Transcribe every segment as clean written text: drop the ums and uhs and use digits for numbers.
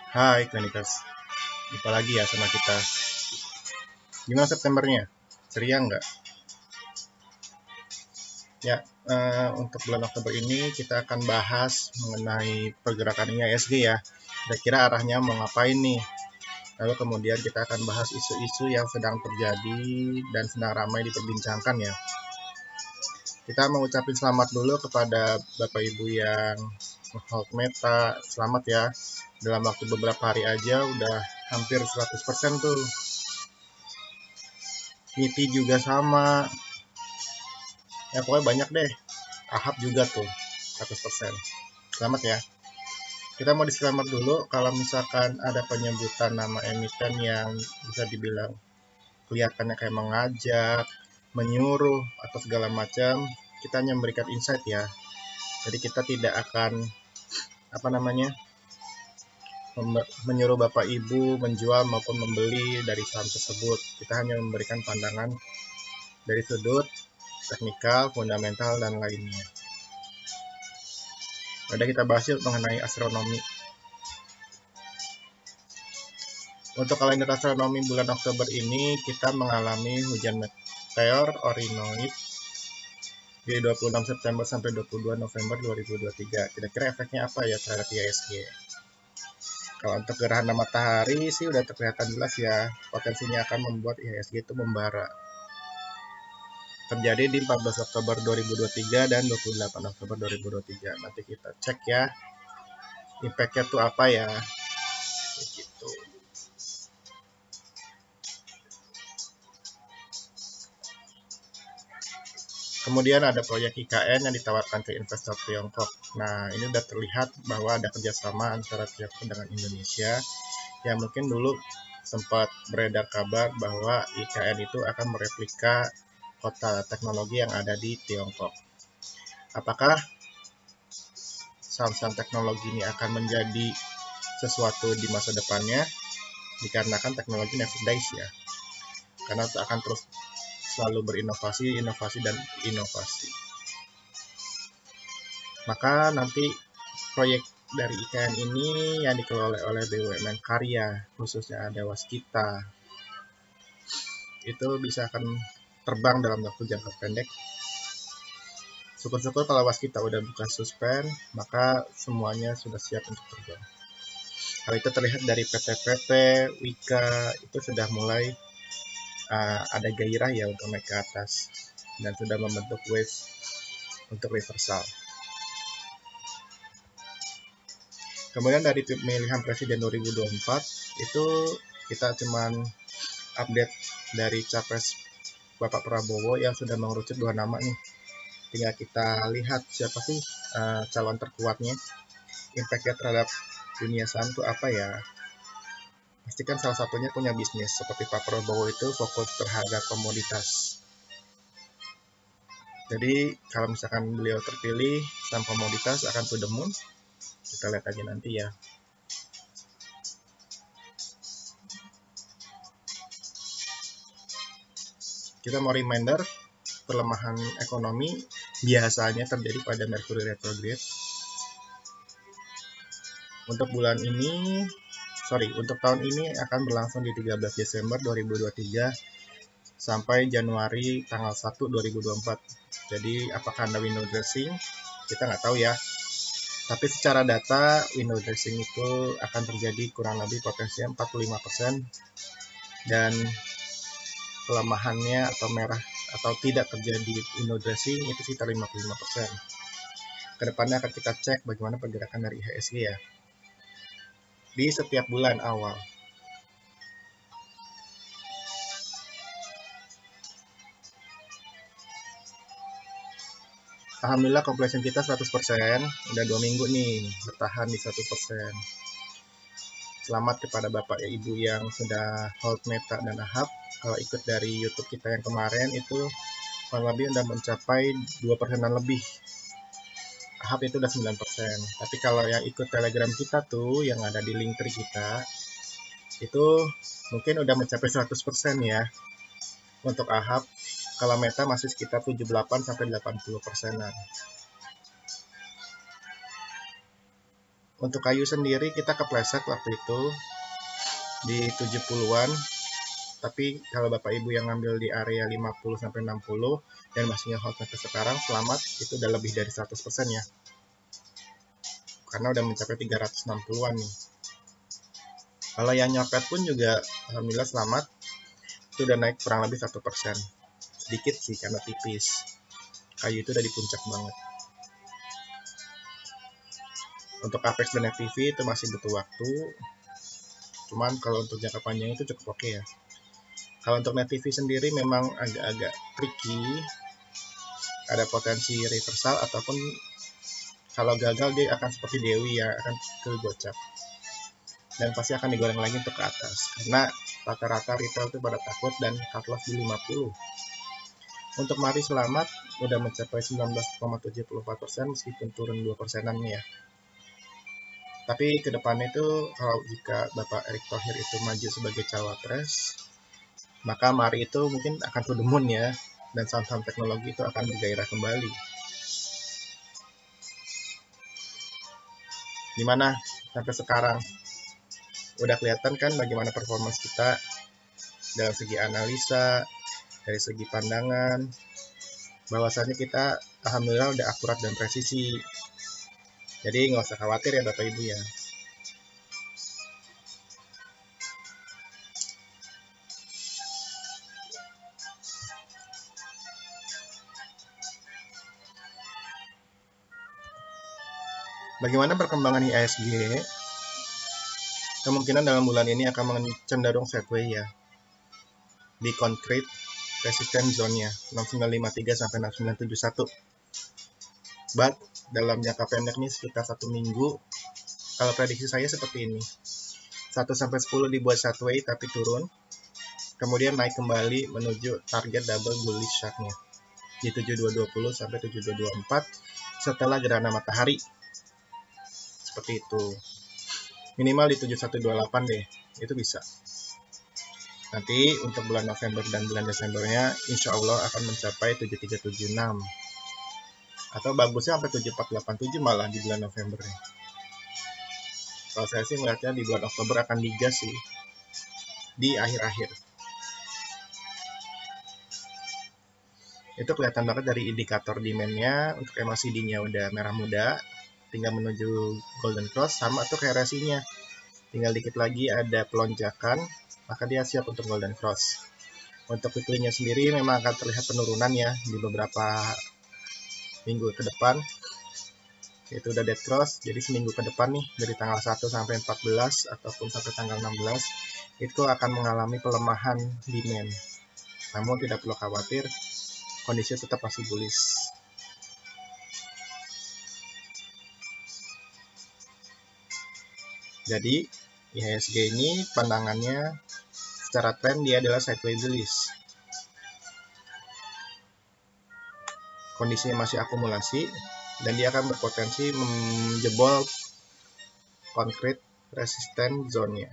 Hai Klinikers, jumpa lagi ya sama kita. Gimana Septembernya? Ceria nggak? Ya, untuk bulan Oktober ini kita akan bahas mengenai pergerakan IHSG ya. Kira-kira arahnya mau ngapain nih? Lalu kemudian kita akan bahas isu-isu yang sedang terjadi dan sedang ramai diperbincangkan ya. Kita mau ucapin selamat dulu kepada Bapak Ibu yang hold Meta. Selamat ya, dalam waktu beberapa hari aja udah hampir 100% tuh. MITI juga sama, ya pokoknya banyak deh. Ahab juga tuh 100%. Selamat ya. Kita mau disclaimer dulu kalau misalkan ada penyebutan nama emiten yang bisa dibilang kelihatannya kayak mengajak, menyuruh atau segala macam, kita hanya memberikan insight ya. Jadi kita tidak akan apa namanya menyuruh Bapak Ibu menjual maupun membeli dari saham tersebut. Kita hanya memberikan pandangan dari sudut teknikal, fundamental dan lainnya. Ada kita bahas yuk mengenai astronomi. Untuk kalender astronomi bulan Oktober ini kita mengalami hujan meteor Orinoid di 26 September sampai 22 November 2023. Kira-kira efeknya apa ya terhadap IHSG? Kalau untuk gerhana matahari sih udah terlihat jelas ya, potensinya akan membuat IHSG itu membara. Terjadi di 14 Oktober 2023 dan 28 Oktober 2023. Nanti kita cek ya, impact-nya tuh apa ya. Gitu. Kemudian ada proyek IKN yang ditawarkan ke investor Tiongkok. Nah, ini udah terlihat bahwa ada kerjasama antara Tiongkok dengan Indonesia. Ya mungkin dulu sempat beredar kabar bahwa IKN itu akan mereplika kota teknologi yang ada di Tiongkok. Apakah saham-saham teknologi ini akan menjadi sesuatu di masa depannya? Dikarenakan teknologi never dies ya. Karena akan terus selalu berinovasi, inovasi, dan inovasi. Maka nanti proyek dari IKN ini yang dikelola oleh BUMN Karya, khususnya ada Waskita, itu bisa akan terbang dalam waktu jangka pendek. Syukur-syukur kalau Waskita udah buka suspend, maka semuanya sudah siap untuk terbang. Hal itu terlihat dari PT-PT, Wika, itu sudah mulai ada gairah ya untuk naik ke atas dan sudah membentuk wave untuk reversal. Kemudian dari pemilihan presiden 2024 itu kita cuman update dari capres Bapak Prabowo yang sudah mengerucut 2 nama nih. Tinggal kita lihat siapa sih calon terkuatnya. Impact-nya terhadap dunia saham itu apa ya? Pastikan salah satunya punya bisnis. Seperti Pak Prabowo itu fokus terhadap komoditas. Jadi kalau misalkan beliau terpilih saham komoditas akan to the moon. Kita lihat aja nanti ya. Kita mau reminder, pelemahan ekonomi biasanya terjadi pada Mercury retrograde. Untuk tahun ini akan berlangsung di 13 Desember 2023 sampai Januari tanggal 1 2024. Jadi apakah Anda window dressing? Kita nggak tahu ya. Tapi secara data window dressing itu akan terjadi kurang lebih potensinya 45% dan pelemahannya atau merah atau tidak terjadi window dressing itu sekitar 55%. Kedepannya akan kita cek bagaimana pergerakan dari IHSG ya di setiap bulan awal. Alhamdulillah completion kita 100%, udah 2 minggu nih bertahan di 1%. Selamat kepada Bapak Ibu yang sudah hold Meta dan Ahab. Kalau ikut dari YouTube kita yang kemarin itu kurang lebih udah mencapai 2%-an lebih. Ahab itu udah 9%. Tapi kalau yang ikut Telegram kita tuh yang ada di link tree kita itu mungkin udah mencapai 100% ya. Untuk Ahab, kalau Meta masih sekitar 78 sampai 80%-an. Untuk kayu sendiri kita kepleset waktu itu di 70-an. Tapi kalau Bapak Ibu yang ngambil di area 50 sampai 60 dan masih ngehold sampai sekarang, selamat, itu udah lebih dari 100% ya. Karena udah mencapai 360-an nih. Kalau yang nyopet pun juga alhamdulillah selamat. Itu udah naik kurang lebih 1%. Sedikit sih karena tipis. Kayu itu udah di puncak banget. Untuk Apex dan FPV itu masih butuh waktu. Cuman kalau untuk jangka panjang itu cukup oke ya. Kalau untuk Net TV sendiri memang agak-agak tricky. Ada potensi reversal ataupun kalau gagal dia akan seperti Dewi ya, akan ke gocap. Dan pasti akan digoreng lagi untuk ke atas. Karena rata-rata retail itu pada takut dan cut loss di 50. Untuk Mari Selamat udah mencapai 19,74% meskipun turun 2%-an ya. Tapi kedepannya itu kalau jika Bapak Erick Thohir itu maju sebagai cawapres, maka Mari itu mungkin akan to the moon ya, dan saham-saham teknologi itu akan bergairah kembali. Gimana sampai sekarang? Udah kelihatan kan bagaimana performance kita dalam segi analisa, dari segi pandangan, bahwasannya kita alhamdulillah udah akurat dan presisi. Jadi nggak usah khawatir ya Bapak Ibu ya. Bagaimana perkembangan IHSG? Kemungkinan dalam bulan ini akan cenderung sideways ya. Di concrete resistance zone-nya 6953 sampai 6971. But dalam jangka pendek nih sekitar 1 minggu, kalau prediksi saya seperti ini. 1 sampai 10 dibuat sideways tapi turun. Kemudian naik kembali menuju target double bullish shark-nya di 7220 sampai 7224 setelah gerhana matahari. Seperti itu. Minimal di 7128 deh. Itu bisa. Nanti untuk bulan November dan bulan Desembernya insya Allah akan mencapai 7376. Atau bagusnya sampai 7487 malah di bulan Novembernya. Kalau saya sih melihatnya di bulan Oktober akan digas sih. Di akhir-akhir. Itu kelihatan banget dari indikator demand-nya. Untuk MACD-nya udah merah muda. Tinggal menuju golden cross, sama tuh kayak resinya. Tinggal dikit lagi ada pelonjakan, maka dia siap untuk golden cross. Untuk weekly-nya sendiri memang akan terlihat penurunan ya di beberapa minggu ke depan. Itu udah dead cross, jadi seminggu ke depan nih dari tanggal 1 sampai 14 ataupun sampai tanggal 16 itu akan mengalami pelemahan demand. Namun tidak perlu khawatir, kondisi tetap masih bullish. Jadi IHSG ini pandangannya secara tren dia adalah sideways bullish. Kondisinya masih akumulasi dan dia akan berpotensi menjebol concrete resistance zone-nya.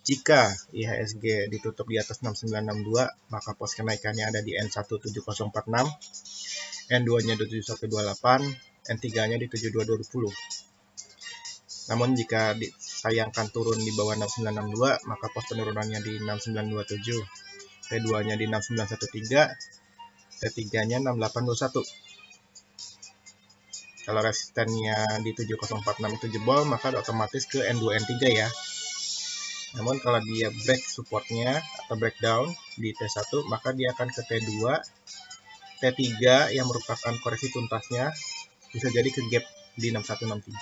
Jika IHSG ditutup di atas 6962, maka pos kenaikannya ada di N17046, N2-nya di 7128, N3-nya di 7220. Namun jika disayangkan turun di bawah 6962, maka pos penurunannya di 6927, T2-nya di 6913, T3-nya 6821. Kalau resistennya di 7046 itu jebol, maka otomatis ke N2, N3 ya. Namun kalau dia break supportnya atau breakdown di T1, maka dia akan ke T2, T3 yang merupakan koreksi tuntasnya, bisa jadi ke gap di 6163.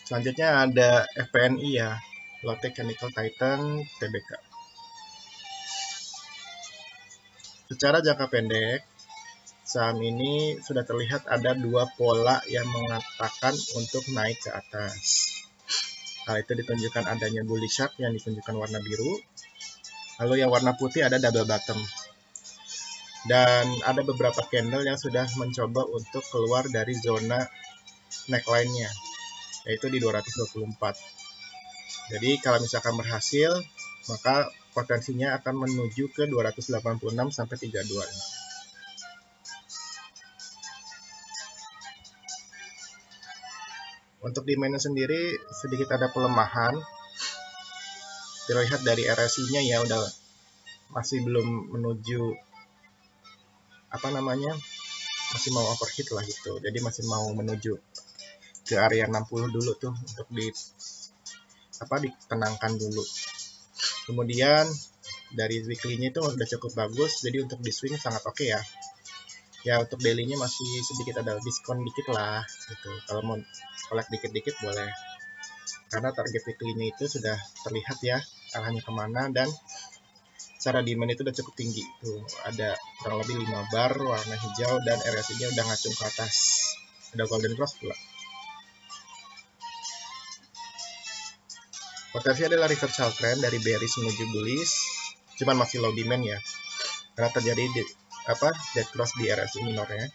Selanjutnya ada FPNI ya, Lotte Chemical Titan Tbk. Secara jangka pendek, saham ini sudah terlihat ada dua pola yang mengatakan untuk naik ke atas. Hal itu ditunjukkan adanya bullish shark yang ditunjukkan warna biru. Lalu yang warna putih ada double bottom. Dan ada beberapa candle yang sudah mencoba untuk keluar dari zona neckline-nya, yaitu di 224. Jadi kalau misalkan berhasil, maka potensinya akan menuju ke 286 sampai 32. Untuk demand sendiri sedikit ada pelemahan, terlihat dari RSI-nya ya, udah masih belum menuju masih mau overheat lah gitu, jadi masih mau menuju ke area 60 dulu tuh untuk ditenangkan dulu. Kemudian dari weekly-nya itu udah cukup bagus, jadi untuk di swing sangat oke ya. Ya untuk daily-nya masih sedikit ada diskon dikit lah gitu, kalau mau collect dikit-dikit boleh, karena target weekly-nya itu sudah terlihat ya arahnya kemana, dan secara demand itu udah cukup tinggi tuh, ada kurang lebih 5 bar warna hijau dan RSI-nya udah ngacung ke atas, ada golden cross pula. Potensi adalah reversal trend dari bearish menuju bullish, cuman masih low demand ya, karena terjadi dead cross di RSI minornya.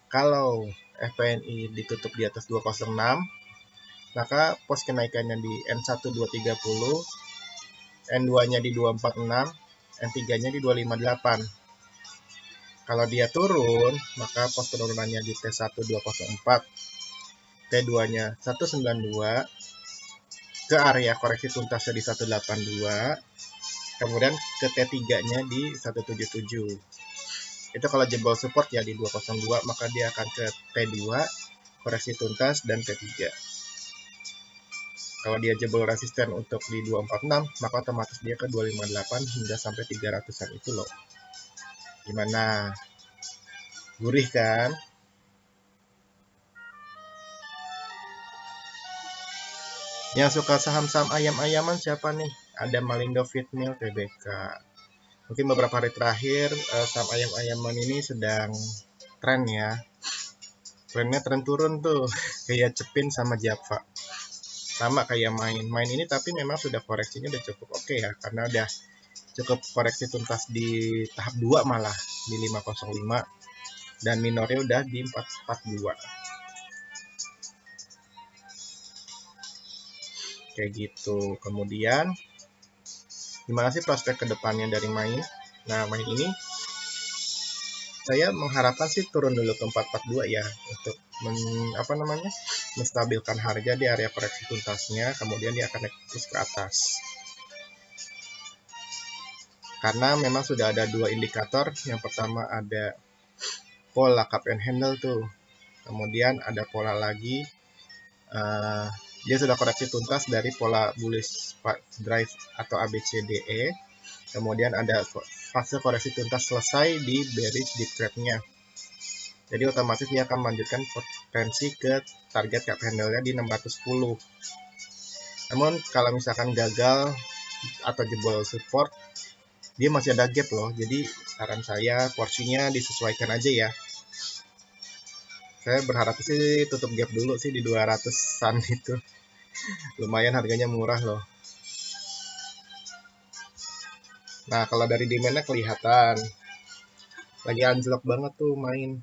Kalau FPNI ditutup di atas 206, maka pos kenaikannya di N1 230, N2-nya di 246, N3-nya di 258. Kalau dia turun, maka pos penurunannya di T1 204, T2-nya 192, ke area koreksi tuntasnya di 182, kemudian ke T3-nya di 177. Itu kalau jebol support ya di 202, maka dia akan ke T2, koreksi tuntas, dan T3. Kalau dia jebol resisten untuk di 246, maka otomatis dia ke 258 hingga sampai 300-an itu loh. Gimana? Gurih kan? Yang suka saham-saham ayam-ayaman siapa nih? Ada Malindo Feedmill Tbk. Mungkin beberapa hari terakhir saham ayam-ayaman ini sedang tren ya. Trennya tren turun tuh, kayak Cepin sama Java. Sama kayak main ini, tapi memang sudah koreksinya udah cukup oke ya, karena udah cukup koreksi tuntas di tahap 2 malah di 505, dan minornya udah di 442. Kayak gitu. Kemudian gimana sih prospek kedepannya dari main? Nah, main ini saya mengharapkan sih turun dulu ke 442 ya, untuk menstabilkan harga di area koreksi tuntasnya, kemudian dia akan naik terus ke atas. Karena memang sudah ada dua indikator, yang pertama ada pola cup and handle tuh, kemudian ada pola lagi dia sudah koreksi tuntas dari pola bullish drive atau ABCDE, kemudian ada fase koreksi tuntas selesai di bearish deep trap-nya. Jadi otomatis dia akan melanjutkan potensi ke target cup handle-nya di 610. Namun kalau misalkan gagal atau jebol support, dia masih ada gap loh. Jadi saran saya porsinya disesuaikan aja ya. Saya berharap sih tutup gap dulu sih di 200-an itu. Lumayan harganya murah loh. Nah, kalau dari demand-nya kelihatan lagi anjlok banget tuh main.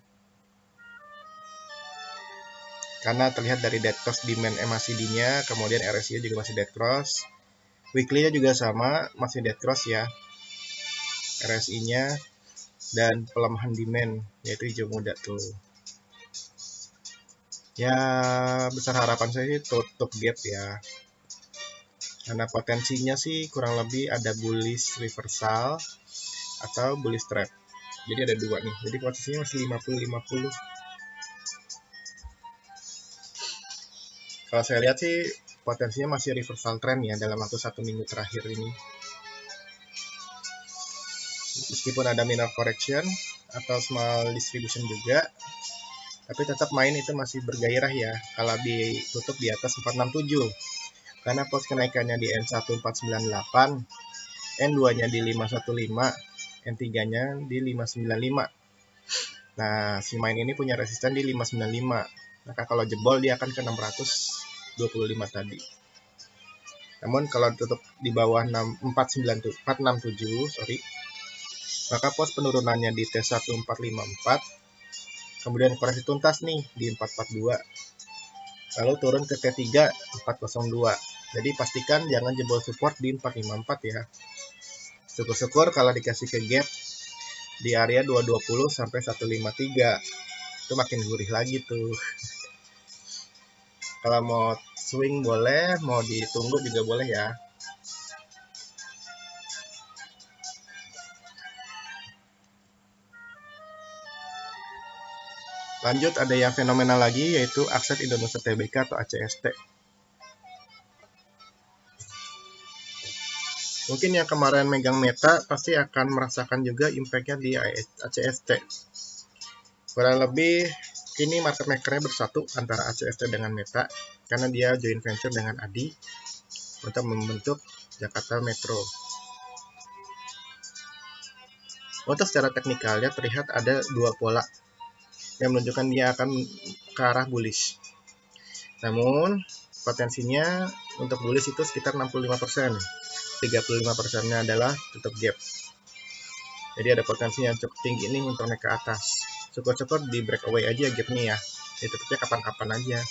Karena terlihat dari dead cross demand MACD-nya, kemudian RSI juga masih dead cross. Weekly-nya juga sama, masih dead cross ya. RSI-nya dan pelemahan demand, yaitu hijau muda tuh. Ya, besar harapan saya sih tutup gap ya. Karena potensinya sih kurang lebih ada bullish reversal atau bullish trap. Jadi ada dua nih. Jadi posisinya masih 50-50. Kalau saya lihat sih potensinya masih reversal trend ya dalam waktu 1 minggu terakhir ini. Meskipun ada minor correction atau small distribution juga, tapi tetap main itu masih bergairah ya kalau ditutup di atas 467. Karena pos kenaikannya di N1498, N2-nya di 515, N3-nya di 595. Nah, si main ini punya resisten di 595. Maka kalau jebol dia akan ke 625 tadi. Namun kalau tutup di bawah 467, maka pos penurunannya di T1454, kemudian koreksi tuntas nih di 442, lalu turun ke T3 402. Jadi pastikan jangan jebol support di 454 ya. Syukur-syukur kalau dikasih ke gap di area 220 sampai 153, itu makin gurih lagi tuh. Kalau mau swing boleh, mau ditunggu juga boleh ya. Lanjut ada yang fenomenal lagi, yaitu Aset Indonesia Tbk atau ACST. Mungkin yang kemarin megang Meta pasti akan merasakan juga impact-nya di ACST. Kurang lebih kini market maker-nya bersatu antara ACST dengan Meta karena dia joint venture dengan Adi untuk membentuk Jakarta Metro. Untuk secara teknikalnya terlihat ada dua pola yang menunjukkan dia akan ke arah bullish. Namun potensinya untuk bullish itu sekitar 65%. 35%-nya adalah tutup gap. Jadi ada potensi yang cukup tinggi nih untuk naik ke atas. Syukur-syukur di breakaway aja gap-nya ya. Ditutupnya kapan-kapan aja.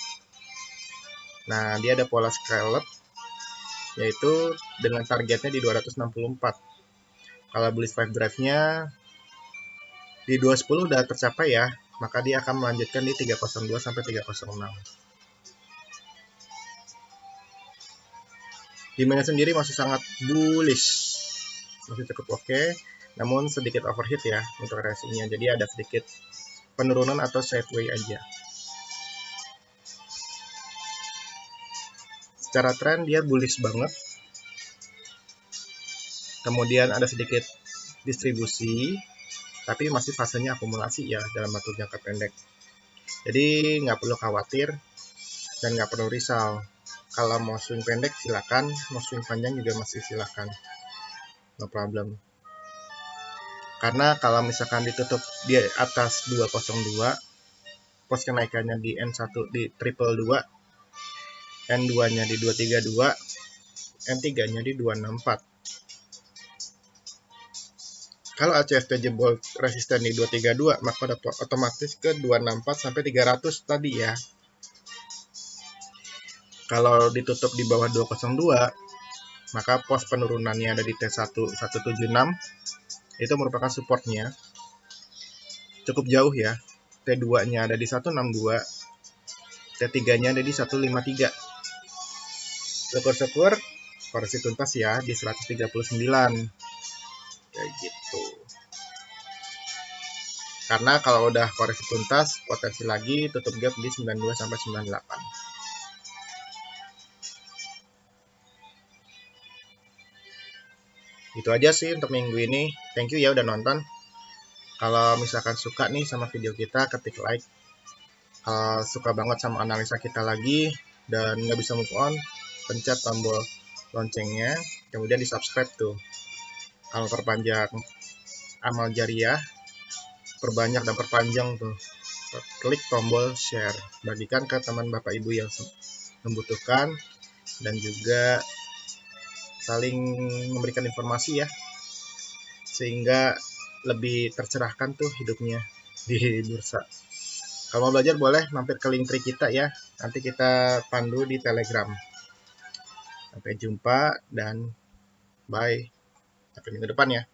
Nah, dia ada pola scallop yaitu dengan targetnya di 264. Kalau bullish 5 drive-nya di 210 udah tercapai ya, maka dia akan melanjutkan di 302 sampai 306. Demand sendiri masih sangat bullish, masih cukup oke, namun sedikit overheat ya untuk RSI-nya, jadi ada sedikit penurunan atau sideway aja. Secara tren dia bullish banget, kemudian ada sedikit distribusi, tapi masih fasenya akumulasi ya dalam waktu jangka pendek. Jadi nggak perlu khawatir dan nggak perlu risau. Kalau mau swing pendek silakan, mau swing panjang juga masih silakan, no problem. Karena kalau misalkan ditutup di atas 202, pos kenaikannya di N1 di triple 2, N2-nya di 232, N3-nya di 264. Kalau ACST jebol resisten di 232, maka otomatis ke 264 sampai 300 tadi ya. Kalau ditutup di bawah 202, maka pos penurunannya ada di T1 176. Itu merupakan supportnya. Cukup jauh ya. T2-nya ada di 162, T3-nya ada di 153. Syukur-syukur koreksi tuntas ya di 139. Kayak gitu. Karena kalau udah koreksi tuntas, potensi lagi tutup gap di 92 sampai 98. Itu aja sih untuk minggu ini. Thank you ya udah nonton. Kalau misalkan suka nih sama video kita, ketik like. Suka banget sama analisa kita lagi dan nggak bisa move on, pencet tombol loncengnya, kemudian di subscribe tuh. Kalau perpanjang amal jariah, perbanyak dan perpanjang tuh. Klik tombol share, bagikan ke teman bapak ibu yang membutuhkan, dan juga saling memberikan informasi ya, sehingga lebih tercerahkan tuh hidupnya di bursa. Kalau mau belajar boleh mampir ke link tree kita ya, nanti kita pandu di Telegram. Sampai jumpa dan bye, sampai minggu depan ya.